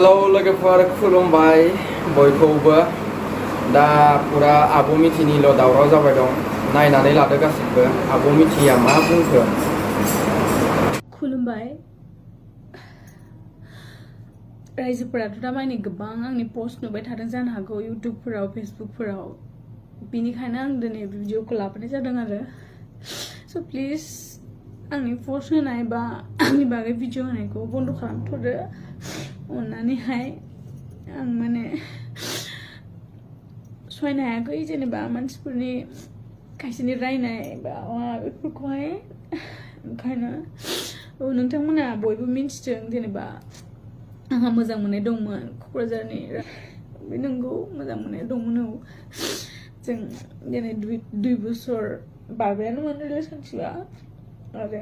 Hello लोगोफोर खुलुमबाय बयखौबो दा पुरा आब' मिथिनिल' दावराव जाबाय दं नायनानै लादो गासिबो आब' मिथिया मा बुंखो खुलुमबाय रायजोफोराथ' दा माने गोबां आंनि पोस्ट नुबाय थादों जानो हागौ इउट्युबफोराव फेसबुकफोराव बिनिखायनो आं दिनै भिडिअखौ लाबोनाय जादों आरो स' प्लिज आंनि पोस्ट होनाय बा आंनि बागै भिडिअ होनायखौ बन्द खालामथ'दो अन्नानैहाय आं माने सहायनो हायाखै जेनेबा मानसिफोरनि खायसेनि रायनाय बा बेफोरखौहाय ओंखायनो नोंथांमोना बयबो मिन्थिदों जेनेबा आंहा मोजां मोननाय दंमोन क'क्राझारनि बे नंगौ मोजां मोननाय दंमोन औ जों दिनै दुइ बोसोर बारबायानोमोन रिलेसनशिपआ आरो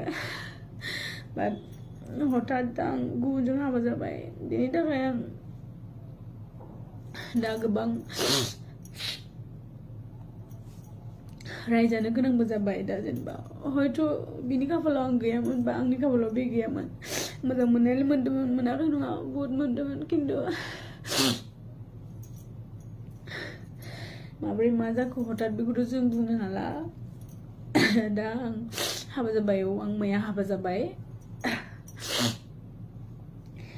बाट हठात आं गुबुनजों हाबा जाबाय बेनि थाखाय आं दा गोबां रायजानो गोनांबो जाबाय दा जेनेबा हयथ' बिनि खाफालाव आं गैयामोन बा आंनि खाफालाव बे गैयामोन मोजां मोननायालाय मोनदोंमोन मोनाखै नङा बहुद मोनदोंमोन खिन्थु माब्रै मा जाखो हठात बेखौथ' जों बुंनो हाला दा आं हाबा जाबाय औ आं मैया हाबा जाबाय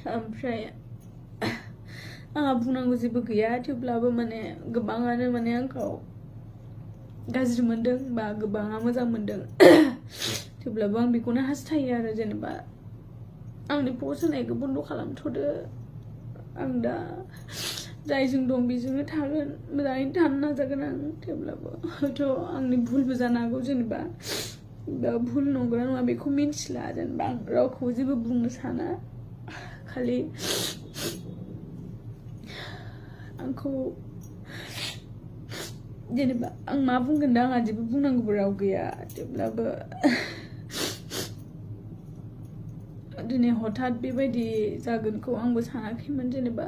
ओमफ्राय आंहा बुंनांगौ जेबो गैया थेवब्लाबो माने गोबाङानो माने आंखौ गाज्रि मोनदों बा गोबाङा मोजां मोनदों थेवब्लाबो आं बेखौनो हास्थायो आरो जेनेबा आंनि पोस्ट होनायखौ बन्द खालामथ'दो आं दा जायजों दं बेजोंनो थागोन मोजाङैनो थानो नाजागोन आं थेवब्लाबो हयथ' आंनि भुलबो जानो हागौ जेनेबा दा भुल नंगौना नङा बेखौ मिन्थिला जेनेबा आं रावखौबो जेबो बुंनो साना खालि आंखौ जेनेबा आं मा बुंगोन दा आंहा जेबो बुंनांगौबो राव गैया थेवब्लाबो दिनै हठात बेबायदि जागोनखौ आंबो सानाखैमोन जेनेबा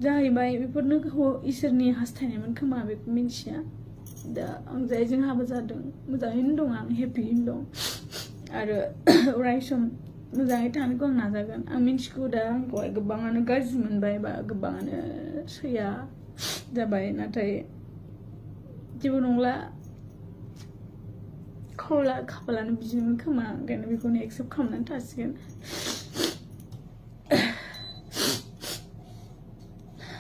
जाहैबाय बेफोरनो इसोरनि हास्थायनायमोन खोमा बेखौ मिन्थिया दा आं जायजों हाबा जादों मोजाङैनो दं आं हेपियैनो दं आरो अराय सम मोजाङै थानायखौ आं नाजागोन आं मिन्थिगौ दा आंखौहाय गोबाङानो गाज्रि मोनबाय बा गोबाङानो सैया जाबाय नाथाय जेबो नंला खाफालानो बिदिनोमोन खोमा ओंखायनो बेखौनो एक्सेप्ट खालामनानै थासिगोन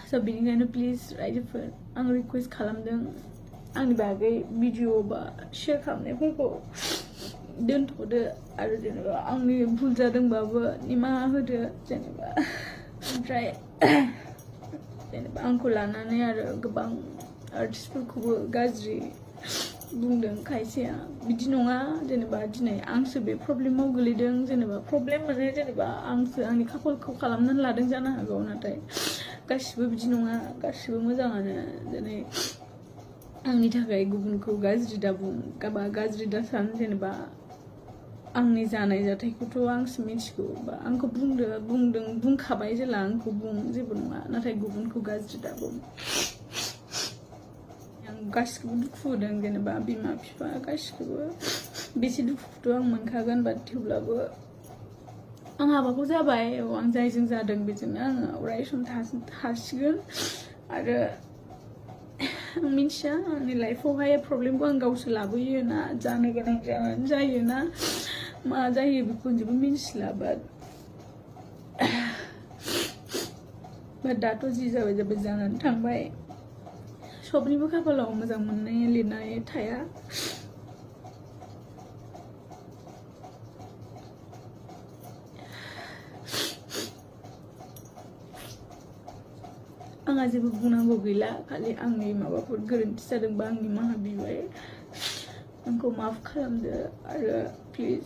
स' बेनिखायनो प्लिज रायजोफोर आं रिकुवेस्ट खालामदों आंनि बागै भिडिअ बा शेयार खालामनायफोरखौ दोनथ'दो आरो जेनेबा आंनि भुल जादोंबाबो निमाहा होदो जेनेबा ओमफ्राय जेनेबा आंखौ लानानै आरो गोबां आर्टिस्टफोरखौबो गाज्रि बुंदों खायसेया बिदि नङा जेनेबा दिनै आंसो बे प्रब्लेमाव गोलैदों जेनेबा प्रब्लेम माने जेनेबा आंसो आंनि खाफालखौ खालामनानै लादों जानो हागौ नाथाय गासिबो बिदि नङा गासिबो मोजाङानो दिनै आंनि थाखाय गुबुनखौ गाज्रि दा बुं बा गाज्रि दा सान जेनेबा आंनि जानाय जाथायखौथ' आंसो मिथिगौ बा आंखौ बुंखाबाय जेला आंखौ बुं जेबो नङा नाथाय गुबुनखौ गाज्रि दा बुं आं गासिखौबो दुखु होदों जेनेबा बिमा बिफा गासिखौबो बेसे दुखुखौथ' आं मोनखागोन बाट थेवब्लाबो आं हाबाखौ जाबाय औ आं जायजों जादों बेजोंनो आङो अराय सम थासिगोन आरो आं मिन्थिया आंनि लाइफआवहाय प्रब्लेमखौ आं गावसो लाबोयो ना जानो गोनां जायो ना मा जायो बेखौ जेबो मिन्थिला बाट दाथ' जि जाबाय जानानै थांबाय सबनिबो खाफालाव मोजां मोननाय लिरनाय थाया आंहा जेबो बुंनांगौ गैला खालि आंनि माबाफोर गोरोन्थि जादोंबा आं निमाहा बिबाय आंखौ माफ खालामदो आरो प्लिज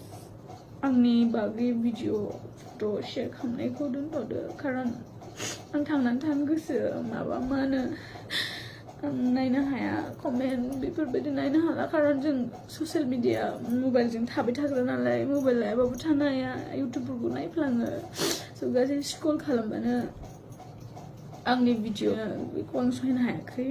आंनि बागै भिडिअ फट' शेयार खालामनायखौ दोनथ'दो खारन आं थांनानै थानो गोसो माबा मा होनो आं नायनो हाया कमेन्ट बेफोरबायदि नायनो हाला खारन जों ससियेल मिडिया मबाइलजों थाबाय थाग्रा नालाय मबाइल लायाबाबो थानो हाया इउटुबफोरखौ नायफ्लाङो स' गासै स्क्रल खालामबानो आंनि भिडिअ बेखौ आं सहायनो हायाखै